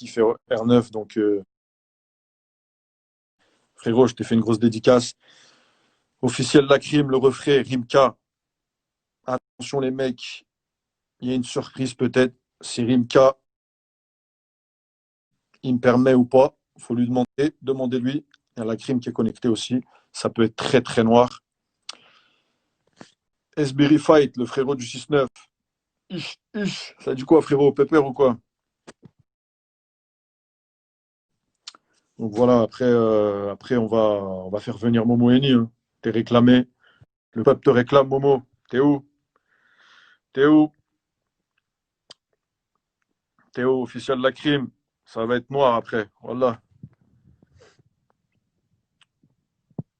qui fait R9. Donc, frérot, je t'ai fait une grosse dédicace. Officiel de la crime, le refrain, Rimka. Attention les mecs, il y a une surprise peut-être. Si Rimka, il me permet ou pas, il faut lui demander. Demandez-lui. Il y a la crime qui est connectée aussi. Ça peut être très très noir. Esbiri Fight, le frérot du 6-9. Ça dit quoi, frérot? Pépère ou quoi? Donc voilà, après on va faire venir Momo Eni. Hein. T'es réclamé. Le peuple te réclame, Momo. T'es où? T'es où? T'es où, officiel de la crime? Ça va être noir après. Voilà.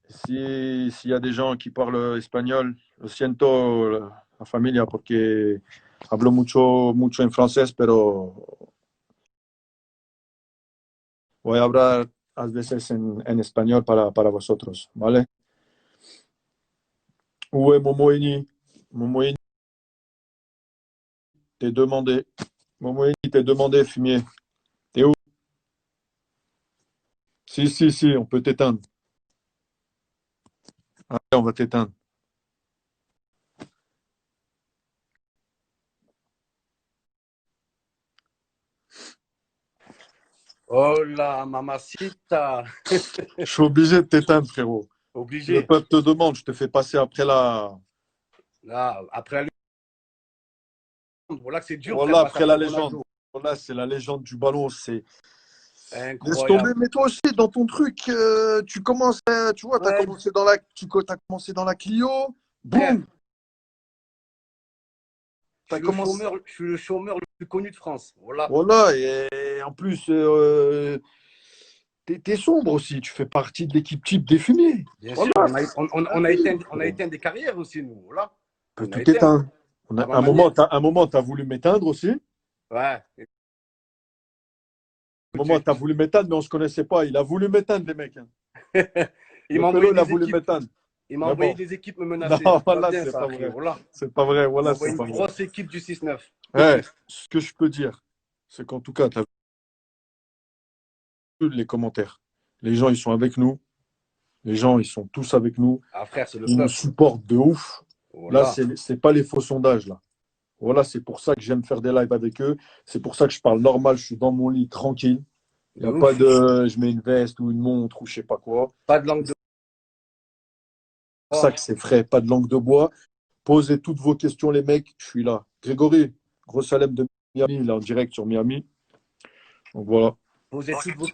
S'il y a des gens qui parlent espagnol, lo siento, la familia, porque hablo mucho en francés, pero voy a hablar a veces en español para vosotros, ¿vale? Où est Momo Eni? Momo Eni, t'es demandé. Momo Eni, t'es demandé, fumier. T'es où? Si, on peut t'éteindre. Allez, on va t'éteindre. Hola, mamacita. Je suis obligé de t'éteindre, frérot. Le Obligé. peuple te demande, je te fais passer après la. Là, après la légende, voilà que c'est dur, frère, Voilà, face à après la légende. Ronaldo. Voilà, c'est la légende du ballon. C'est. Laisse tomber, Incroyable. mais toi aussi, dans ton truc, tu commences, tu vois, Ouais, t'as commencé dans la Clio, frère, boum, t'as commencé. je suis le chômeur le plus connu de France. Voilà. Voilà, et en plus, t'es sombre aussi, tu fais partie de l'équipe type des fumiers. Bien sûr, Voilà, on a éteint des carrières aussi, nous. Voilà. peut On a tout éteint. éteindre. À ma Un manière. moment, t'as voulu m'éteindre aussi. Un Ouais. moment, t'as voulu m'éteindre, mais on se connaissait pas. Il a voulu m'éteindre, les mecs. Hein. Il Le m'a envoyé pélo, il a des voulu équipes. m'éteindre. Il m'a Mais envoyé bon, des équipes me menacer. non, C'est pas voilà, bien, c'est ça, pas frère. vrai. Voilà. C'est pas vrai, Il m'a voilà, envoyé c'est une pas vrai. grosse équipe du 6-9. Ouais, ce que je peux dire, c'est qu'en tout cas, t'as vu les commentaires. Les gens, ils sont avec nous. Les gens, ils sont tous avec nous. Ah, frère, c'est le Ils nous peuple. supportent de ouf. Là, Voilà. c'est pas les faux sondages, là. Voilà, c'est pour ça que j'aime faire des lives avec eux. C'est pour ça que je parle normal. Je suis dans mon lit, tranquille. Il n'y De a pas ouf. de je mets une veste ou une montre ou je sais pas quoi. Pas de langue de C'est pour ça bois. que c'est frais, pas de langue de bois. Posez toutes vos questions, les mecs. Je suis là. Grégory, gros Salem de Miami, là, en direct sur Miami. Donc voilà. Posez toutes vos,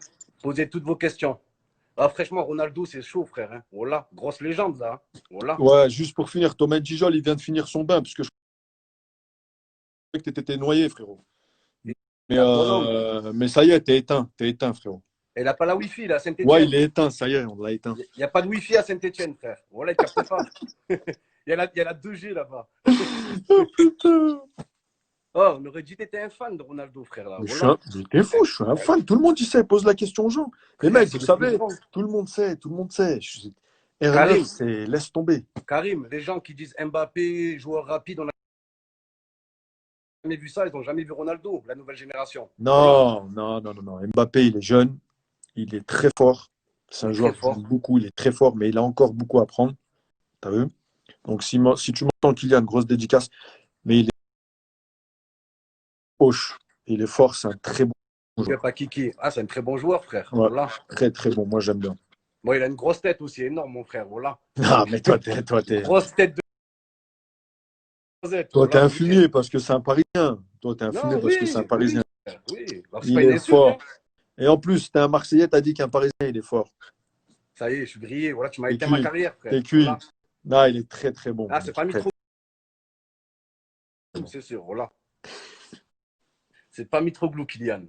posez toutes vos questions. Ah, franchement, Ronaldo, c'est chaud, frère. Hein. Voilà. Grosse légende, là. Voilà. Ouais, juste pour finir, Thomas Gijol, il vient de finir son bain, parce que je croyais que tu étais noyé, frérot. Et la Colombe. Mais ça y est, t'es éteint, frérot. Elle n'a pas la Wi-Fi, là, à Ouais, Saint-Etienne. il est éteint, ça y est, on l'a éteint. Il n'y a pas de Wi-Fi à Saint-Etienne, frère. Voilà, il ne capte pas. Il y a la 2G là-bas. Oh putain! Oh, on aurait dit que tu étais un fan de Ronaldo, frère, là. Voilà. Mais t'es fou, je suis un fan. Tout le monde, il sait, pose la question aux gens. Les Frère, mecs, c'est vous le plus savez, grand. tout le monde sait, tout le monde sait. R9, Karim, c'est laisse tomber. Karim, les gens qui disent Mbappé, joueur rapide, on n'a jamais vu ça, ils n'ont jamais vu Ronaldo, la nouvelle génération. Voilà. Non. Mbappé, il est jeune, il est très fort. C'est Il un est très joueur que fort. j'aime beaucoup, il est très fort, mais il a encore beaucoup à apprendre. T'as vu? Donc, si tu m'entends, Kylian, grosse dédicace, mais il est gauche, il est fort, c'est un très bon Il n'y a joueur. pas Kiki. Ah, c'est un très bon joueur, frère. Ouais, Voilà. très, très bon. Moi, j'aime bien. Bon, il a une grosse tête aussi, énorme, mon frère. Voilà. Ah, mais Grosse tête de Rosette. toi, t'es Voilà, un ok. fumier parce que c'est un Parisien. Toi, t'es un fumier Non, parce que c'est un oui, oui, Parisien. frère, oui. Alors, c'est pas Il une est insulte, hein. fort. Et en plus, t'es un Marseillais, t'as dit qu'un Parisien, il est fort. Ça y est, je suis grillé. Voilà, tu m'as T'es éteint ma cuit. carrière, frère. T'es cuit. Voilà. Non, il est très, très bon. Ah, Il c'est est pas très, Mitro, très bon. c'est sûr. Voilà. C'est pas Mitroglou, Kylian.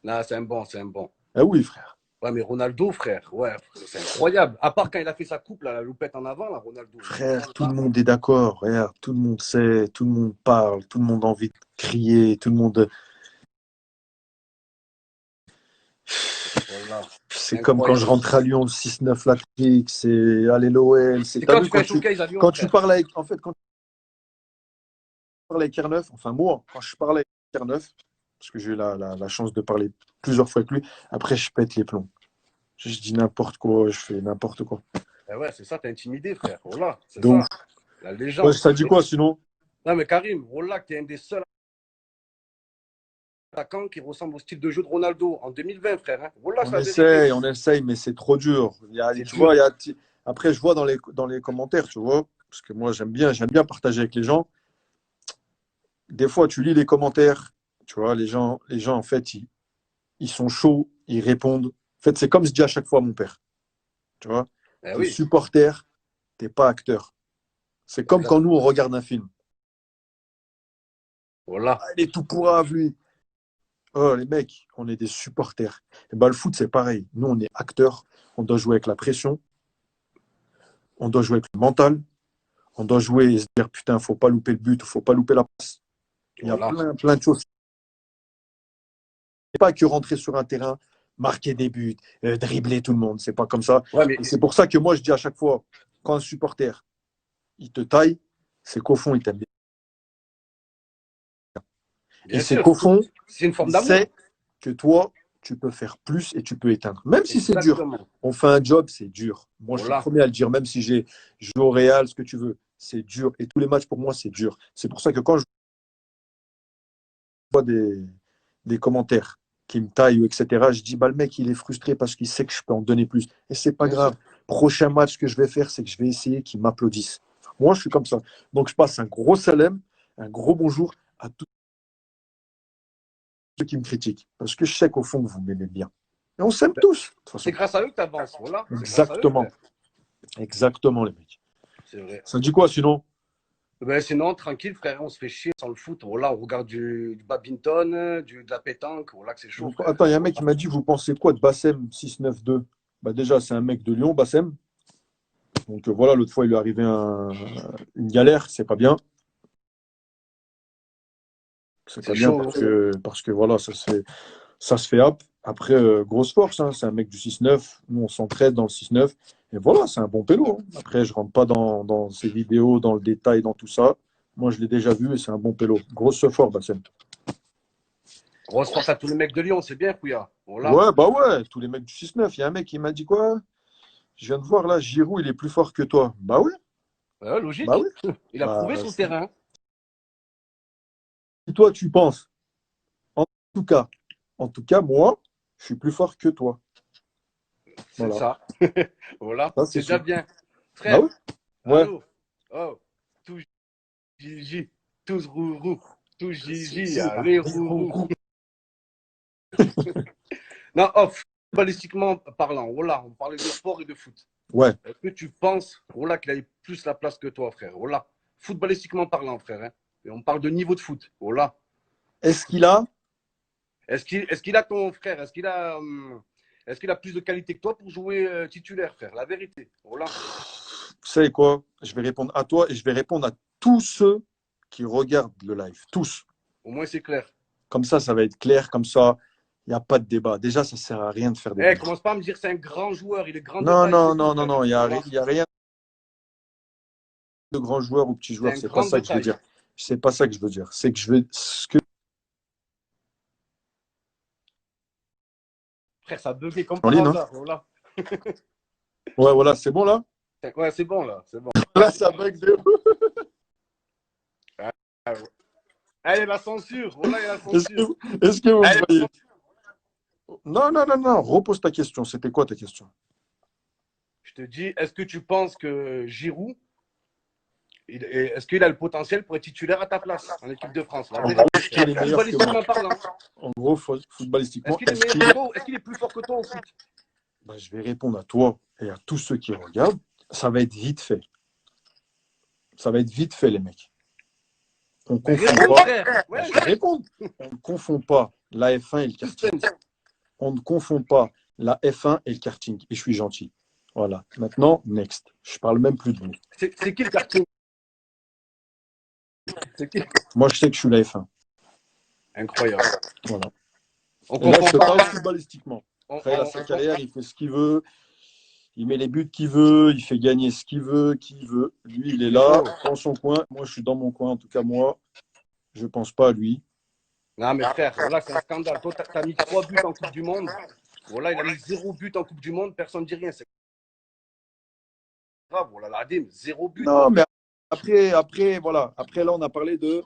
Là, c'est un bon, c'est un bon. Ah oui, frère. Ouais, mais Ronaldo, frère, ouais, c'est incroyable. À part quand il a fait sa coupe, là, la loupette en avant, là, Ronaldo. Frère, tout le monde est d'accord. Regarde, tout le monde sait, tout le monde parle, tout le monde a envie de crier, tout le monde. Voilà. C'est comme quand je Incroyable. rentre à Lyon, le 6-9 l'Atlantique, c'est allez l'OL. C'est T'as quand vu tu fais un showcase à Lyon, quand tu frère. parles avec, en fait, quand tu parles avec R9, enfin moi, quand je parlais avec R9, parce que j'ai eu la chance de parler plusieurs fois avec lui. Après, je pète les plombs. Je dis n'importe quoi, je fais n'importe quoi. Eh ouais, c'est ça, t'as intimidé, frère. Voilà, c'est Donc, ça. La ouais, légende. ça dit quoi sinon? Non, mais Karim, voilà, t'es un des seuls attaquants qui ressemble au style de jeu de Ronaldo en 2020, frère. Hein. Voilà, c'est la vérité. On essaye, mais c'est trop dur. C'est Tu dur. vois, après, je vois dans les commentaires, tu vois, parce que moi, j'aime bien partager avec les gens. Des fois, tu lis les commentaires, tu vois, les gens en fait, ils sont chauds, ils répondent. En fait, c'est comme je dis à chaque fois à mon père, tu vois, Eh t'es oui, supporter, t'es pas acteur. C'est comme exact. quand nous, on regarde un film. Voilà. Ah, il est tout pourrave, lui. Oh, les mecs, on est des supporters. Et ben, le foot, c'est pareil. Nous, on est acteurs. On doit jouer avec la pression. On doit jouer avec le mental. On doit jouer et se dire, putain, faut pas louper le but, faut pas louper la passe. Il y a Voilà. plein de choses. C'est pas que rentrer sur un terrain, marquer des buts, dribbler tout le monde. C'est pas comme ça. Ouais, mais Et c'est pour ça que moi, je dis à chaque fois, quand un supporter, il te taille, c'est qu'au fond, il t'aime bien. Et bien c'est sûr, qu'au fond, c'est une forme il d'amour. sait que toi, tu peux faire plus et tu peux éteindre. Même si c'est dur. Exactement. On fait un job, c'est dur. Moi, je suis le Voilà. premier à le dire, même si j'ai joué au Real, ce que tu veux, c'est dur. Et tous les matchs, pour moi, c'est dur. C'est pour ça que quand je vois des commentaires qui me taillent, etc., je dis, bah, le mec, il est frustré parce qu'il sait que je peux en donner plus. Et c'est pas Bien sûr. grave. Prochain match que je vais faire, c'est que je vais essayer qu'ils m'applaudissent. Moi, je suis comme ça. Donc, je passe un gros salam, un gros bonjour à tous ceux qui me critiquent. Parce que je sais qu'au fond, vous m'aimez bien. Et on s'aime tous, de toute C'est façon. grâce à eux que tu avances. Voilà. C'est grâce à eux, Exactement. frère. Exactement, les mecs. C'est vrai. Ça dit quoi, sinon? Ben, sinon, tranquille, frère, on se fait chier sans le foot. Voilà, on regarde du badminton, de la pétanque. Voilà que c'est chaud, frère. Attends, il y a un mec qui m'a dit, vous pensez quoi de Bassem 692? Bah déjà, c'est un mec de Lyon, Bassem. Donc voilà, l'autre fois, il lui est arrivé une galère, c'est pas bien. C'est pas C'est bien chaud. parce que voilà, ça se fait hop. Après, grosse force, hein, c'est un mec du 6-9. Nous, on s'entraide dans le 6-9. Et voilà, c'est un bon pélo. Hein. Après, je rentre pas dans ces vidéos, dans le détail, dans tout ça. Moi, je l'ai déjà vu et c'est un bon pélo. Grosse force, Bassem. Grosse force à tous les mecs de Lyon, c'est bien, Kouya. Voilà. Ouais, bah ouais, tous les mecs du 6-9. Il y a un mec qui m'a dit quoi? Je viens de voir là, Giroud, il est plus fort que toi. Bah oui, Ouais, bah logique. oui. Il a Bah, prouvé sur le terrain. si toi, tu penses, en tout cas, en tout cas, moi, je suis plus fort que toi. C'est Voilà, ça. Voilà. ça c'est C'est déjà sûr. bien. Bah Frère, oui, ouais. allô. Oh, tout Gigi, tous rourou. Tout Gigi, Si, allez, rourou. Non, off. Footballistiquement parlant, voilà, on parlait de sport et de foot. ouais. Est-ce que tu penses, voilà, qu'il a plus la place que toi, frère? Voilà. Footballistiquement parlant, frère. Hein. Et on parle de niveau de foot. Voilà. Est-ce qu'il a? Est-ce qu'il a ton frère? Est-ce qu'il a plus de qualité que toi pour jouer titulaire, frère? La vérité. Voilà. Vous savez quoi? Je vais répondre à toi et je vais répondre à tous ceux qui regardent le live. Tous. Au moins, c'est clair. Comme ça va être clair. Comme ça, il n'y a pas de débat. Déjà, ça ne sert à rien de faire des Eh, débats. commence pas à me dire que c'est un grand joueur, il est grand de Non, taille, c'est non, tout, non, non, frère. non. Voilà. Il y a rien de grand joueur ou petit C'est joueur. un C'est pas grand ça de que je veux taille. dire. C'est pas ça que je veux dire. C'est que je veux. Ce que... Frère, ça a bugué comme En par ligne, hein? hasard. Voilà. Ouais, voilà, c'est bon là? Ouais, c'est bon, là. C'est bon. Là, ça bug de ouf. Ah, ouais. Allez, la censure. Voilà, il y a la Est-ce censure. est-ce que vous me Allez, la voyez? censure. Non, non, non, non. Repose ta question. C'était quoi ta question? Je te dis, est-ce que tu penses que Giroud, est-ce qu'il a le potentiel pour être titulaire à ta place en équipe de France? La vérité, Est-ce frère. qu'il est meilleur que moi? Footballistiquement parlant. En gros, Est-ce footballistiquement, qu'il est meilleur que toi? Est-ce qu'il est plus fort que toi au foot? bah, je vais répondre à toi et à tous ceux qui regardent. Ça va être vite fait. Ça va être vite fait, les mecs. On ne Ben, confond réponds, pas. frère. Bah, Ouais, je vais répondre. On ne confond pas la F1 et le karting. suspense. On ne confond pas la F1 et le karting. Et je suis gentil. Voilà. Maintenant, next. Je parle même plus de vous. C'est qui le karting? C'est qui? Moi, je sais que je suis la F1. Incroyable. Voilà. On Et là, je confond te parle pas. footballistiquement. On, Après, il a on, sa on, carrière, il fait ce qu'il veut. Il met les buts qu'il veut, il fait gagner ce qu'il veut, qui veut. Lui, il est c'est là, chaud. dans son coin. Moi, je suis dans mon coin. En tout cas, moi, je ne pense pas à lui. Non, mais frère, voilà, c'est un scandale. Toi, tu as mis 3 buts en Coupe du Monde. Voilà, il a mis 0 but en Coupe du Monde. Personne ne dit rien. C'est grave. Voilà, l'Adim, 0 but. Non, mais après, voilà. Après, là, on a parlé de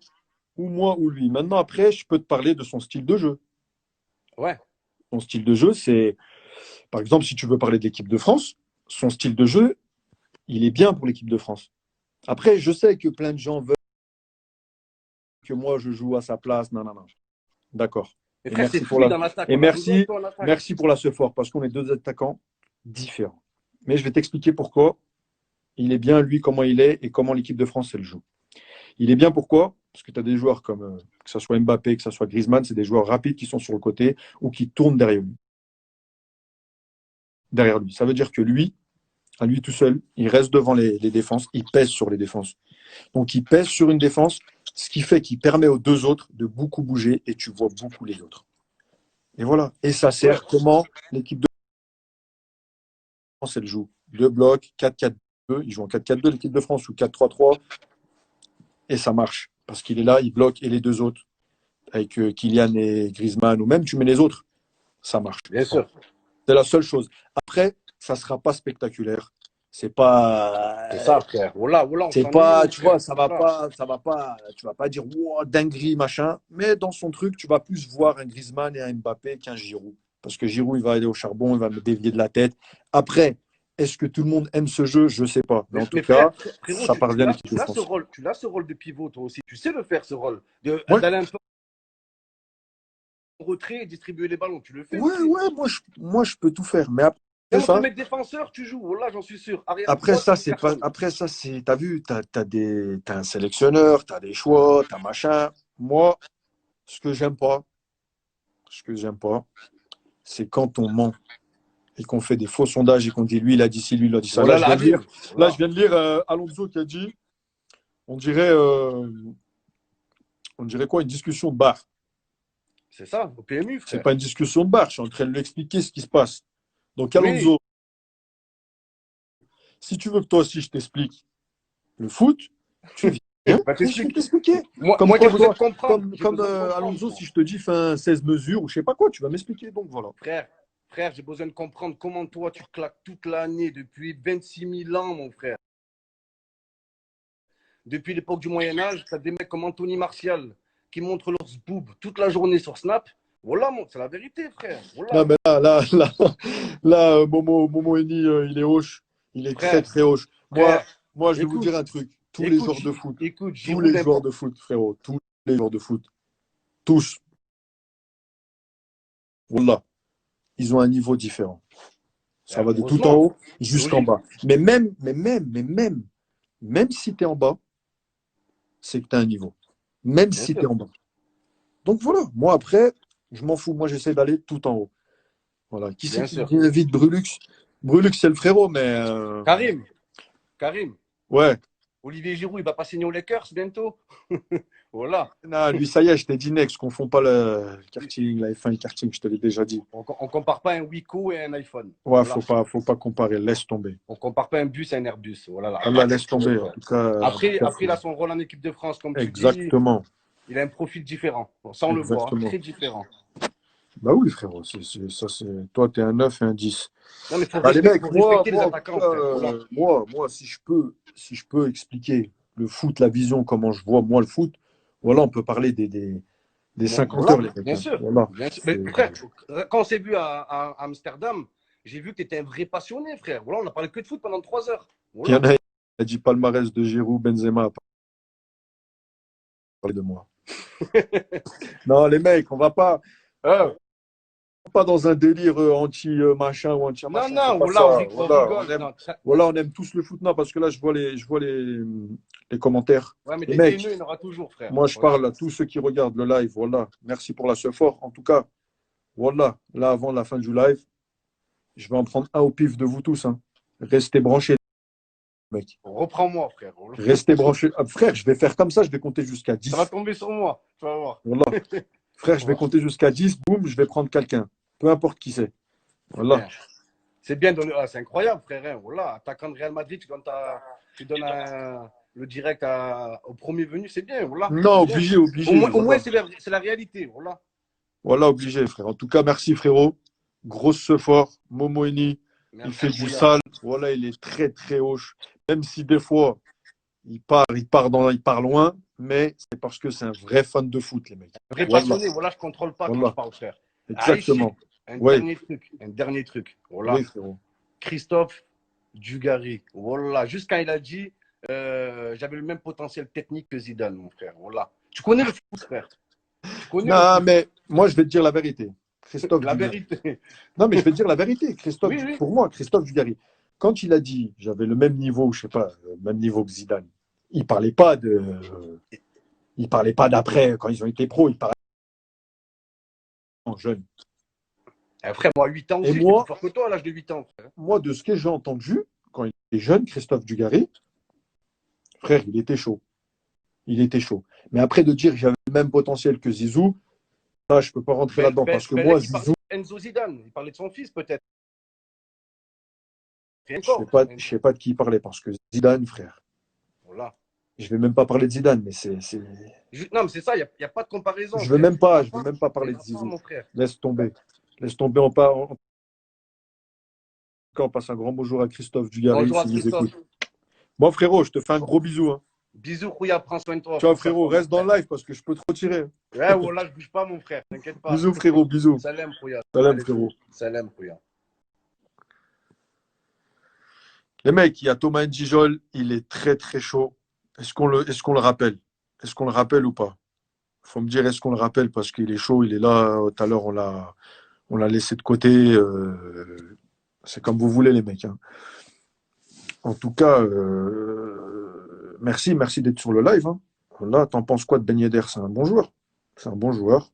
ou moi ou lui. Maintenant, après, je peux te parler de son style de jeu. Ouais, Son style de jeu, c'est, par exemple, si tu veux parler de l'équipe de France, son style de jeu, il est bien pour l'équipe de France. Après, je sais que plein de gens veulent que moi, je joue à sa place. Non, non, non. D'accord. mais Et frère, c'est merci pour fluide la, en attaque. et On a besoin de merci, toi en attaque. merci pour la ce fort, parce qu'on est deux attaquants différents. Mais je vais t'expliquer pourquoi il est bien, lui, comment il est et comment l'équipe de France, elle joue. Il est bien pourquoi? Parce que tu as des joueurs comme, que ce soit Mbappé, que ce soit Griezmann, c'est des joueurs rapides qui sont sur le côté ou qui tournent derrière lui. Derrière lui. Ça veut dire que lui, à lui tout seul, il reste devant les défenses, il pèse sur les défenses. Donc il pèse sur une défense, ce qui fait qu'il permet aux deux autres de beaucoup bouger et tu vois beaucoup les autres. Et voilà. Et ça Ouais, sert comment l'équipe de France, elle joue. Deux blocs, 4-4-2. Ils jouent en 4-4-2, l'équipe de France, ou 4-3-3. Et ça marche. Parce qu'il est là, il bloque et les deux autres, avec Kylian et Griezmann, ou même tu mets les autres, ça marche. bien sûr. C'est la seule chose. Après, ça ne sera pas spectaculaire. C'est pas. C'est ça, frère. Voilà, voilà, on C'est s'ennuie, pas, tu frère. vois, Voilà. ça va pas, tu vas pas dire, wow, dinguerie, machin. Mais dans son truc, tu vas plus voir un Griezmann et un Mbappé qu'un Giroud. Parce que Giroud, il va aller au charbon, il va me dévier de la tête. Après, est-ce que tout le monde aime ce jeu? Je sais pas. Mais en tout Mais cas, frérot, ça parvient à l'équipe de tu as ce France. rôle, tu as ce rôle de pivot, toi aussi. Tu sais le faire, ce rôle. Ouais, D'aller un peu en retrait et distribuer les ballons. Tu le fais ouais, aussi. ouais, moi, je peux tout faire. Mais Même en tant que ça, mec défenseur, tu joues. Voilà, j'en suis sûr. Arrière droit, tu joues c'est pas, personne. après ça, c'est, t'as vu, t'as un sélectionneur, t'as des choix, t'as machin. Moi, ce que j'aime pas, ce que j'aime pas, c'est quand on ment et qu'on fait des faux sondages et qu'on dit lui, il a dit ci, lui, il a dit ça. Voilà, l'Adim. Là, je Voilà. viens de lire Alonso qui a dit, on dirait, on dirait quoi, une discussion de bar. C'est ça, au PMU, C'est frère. pas une discussion de bar, je suis en train de lui expliquer ce qui se passe. Donc Oui, Alonso, si tu veux que toi aussi je t'explique le foot, tu viens bah et je vais t'expliques. t'expliquer. Comme Moi j'ai quoi, besoin de toi, comprendre. J'ai comme besoin de comprendre, Alonso, moi. si je te dis fin 16 mesures ou je sais pas quoi, tu vas m'expliquer. Donc voilà. Frère, frère, j'ai besoin de comprendre comment toi tu claques toute l'année depuis 26 000 ans, mon frère. Depuis l'époque du Moyen-Âge, tu as des mecs comme Anthony Martial qui montrent leurs boobs toute la journée sur Snap. Voilà, c'est la vérité, frère. Non, Voilà. mais Momo Eni, il est hoche. Il est très, Frère, très hoche. frère, Moi, je vais vous écoute, dire un truc. écoute, Tous Giroud les joueurs n'importe. de foot, frérot, tous les joueurs de foot, tous, Wallah, ils ont un niveau différent. Ça va de tout en Heureusement, haut c'est jusqu'en logique. bas. Même si tu es en bas, c'est que tu as un niveau. Même Bien si tu es sûr, en bas. Donc voilà, moi après, je m'en fous. Moi, j'essaie d'aller tout en haut. Voilà. Qui c'est bien qui me sûr. dit vite Brulux? Brulux, c'est le frérot, mais Karim, Karim, ouais. Olivier Giroud, il va pas signer aux Lakers bientôt. Voilà. Non, lui, ça y est, je t'ai dit next, je confonds pas le karting, la F1 et le karting, je te l'ai déjà dit. On compare pas un Wiko et un iPhone. Ouais, Voilà. faut pas comparer, laisse tomber. On compare pas un bus à un Airbus. Voilà la Allah, laisse réalité, tomber. frère. En tout cas, Après, il a son rôle en équipe de France, comme tu dis. exactement. Il a un profil différent. Bon, ça, on le voit, hein, Exactement. très différent. Bah oui, frérot, toi, t'es un 9 et un 10. Non, mais Bah, les mecs, faut respecter les en tout attaquants, cas, frère. Voilà. si je peux expliquer le foot, la vision, comment je vois moi le foot, voilà, on peut parler des Bon, 50 voilà, heures, les mecs. bien Hein. sûr. Voilà. Bien sûr. Mais C'est- frère, quand on s'est vu à Amsterdam, j'ai vu que tu étais un vrai passionné, frère. Voilà, on a parlé que de foot pendant 3 heures. Il y en Voilà. a, il a dit palmarès de Giroud, Benzema, a parlé de moi. Non, les mecs, on va pas dans un délire anti-machin ou Non, anti-machin, c'est non, pas voilà, ça. on Voilà, rigole. Non, voilà, on aime tous le foot. Non, parce que là, je vois les commentaires. ouais, mais Les des mecs, haineux, il y en aura toujours, frère. moi, je Voilà. parle à tous ceux qui regardent le live. Voilà, merci pour la fort. En tout cas, voilà, là, avant la fin du live, je vais en prendre un au pif de vous tous. Hein. Restez branchés, mec. Reprends-moi, frère. Restez branchés. Ah, frère, je vais faire comme ça, je vais compter jusqu'à Ça va 10. tomber sur moi. Tu vas voir. Voilà. Frère, je vais Voilà. compter jusqu'à 10. Boum, je vais prendre quelqu'un. Peu importe qui c'est. C'est Voilà. bien. C'est bien. C'est incroyable, frère. Hein. Voilà. Attaquant de Real Madrid, tu donnes le direct au premier venu, c'est bien, voilà. Non, C'est bien. obligé, obligé. Au moins Voilà. c'est la réalité, voilà. Voilà, obligé, frère. En tout cas, merci, frérot. Grosse fort. Momo Eni, il Merci, fait du Rouya. sale. Voilà, il est très, très hoche. Même si des fois, il part loin, mais c'est parce que c'est un vrai fan de foot, les mecs. Un vrai Voilà, passionné, voilà, je contrôle pas quand je voilà. parle, frère. Aïchi, Exactement. Oui, un dernier truc, oui, voilà. frérot. Christophe Dugarry, voilà. Juste quand il a dit, j'avais le même potentiel technique que Zidane, mon frère, voilà. Tu connais le foot, frère. Tu connais le Non, foot. mais moi, je vais te dire la vérité. Christophe La Dugarry. vérité. Non, mais je vais te dire la vérité. Oui, oui. Pour moi, Christophe Dugarry, quand il a dit j'avais le même niveau, je sais pas, le même niveau que Zidane, il parlait pas il parlait pas d'après quand ils ont été pros, il parlait en jeune. Après, moi, 8 ans Et aussi, j'étais plus moi, fort que toi à l'âge de 8 ans, frère. moi, de ce que j'ai entendu, quand il était jeune, Christophe Dugarry, frère, il était chaud. Il était chaud. Mais après, de dire que j'avais le même potentiel que Zizou, là, je peux pas rentrer là-dedans. Parce que moi, Il parlait Zizou, d'Enzo Zidane, il parlait de son fils, peut-être. Et je encore. je sais pas de qui il parlait. Parce que Zidane, frère, Voilà. je vais même pas parler de Zidane, mais Non, mais c'est ça, il y a pas de comparaison, je vais frère. même pas, Il je n'y vais en a même pas pas, il parler n'y de en a pas, Zizou. mon frère. Laisse tomber. Laisse tomber. On passe un grand bonjour à Christophe Dugarry Bonjour à s'il nous Christophe. écoute. Bon, frérot, je te fais un gros bisou. Hein. Bisous, Rouya, prends soin de toi, Ciao, pense à frérot. toi, mon Reste dans frère. le live parce que je peux te retirer. Ouais, voilà, je bouge pas, mon frère, t'inquiète pas. Bisous, frérot. Bisous. Salam, Rouya. Salam, Allez, frérot. salam, Rouya. Les mecs, il y a Thomas Ndjijol. Il est très, très chaud. Est-ce qu'on le rappelle? Est-ce qu'on le rappelle ou pas? Faut me dire, est-ce qu'on le rappelle parce qu'il est chaud. Il est là. Tout à l'heure, on l'a laissé de côté. C'est comme vous voulez, les mecs. Hein. En tout cas, merci d'être sur le live. Hein. Là, t'en penses quoi de Ben Yedder? C'est un bon joueur. C'est un bon joueur.